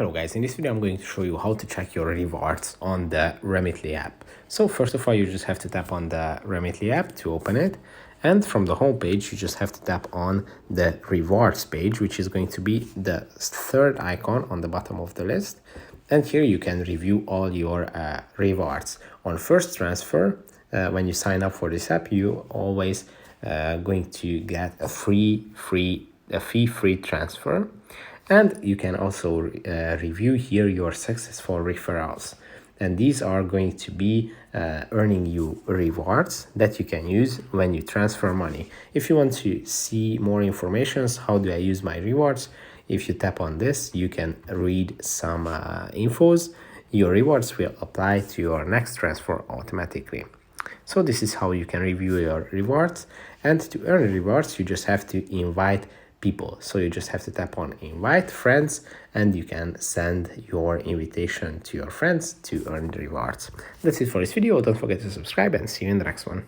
Hello guys, in this video I'm going to show you how to check your rewards on the Remitly app. So first of all, you just have to tap on the Remitly app to open it. And from the home page, you just have to tap on the rewards page, which is going to be the third icon on the bottom of the list. And here you can review all your rewards. On first transfer, when you sign up for this app, you always going to get a fee-free transfer. And you can also review here your successful referrals. And these are going to be earning you rewards that you can use when you transfer money. If you want to see more information, how do I use my rewards? If you tap on this, you can read some infos. Your rewards will apply to your next transfer automatically. So this is how you can review your rewards. And to earn rewards, you just have to invite people. So you just have to tap on invite friends and you can send your invitation to your friends to earn the rewards. That's it for this video. Don't forget to subscribe and see you in the next one.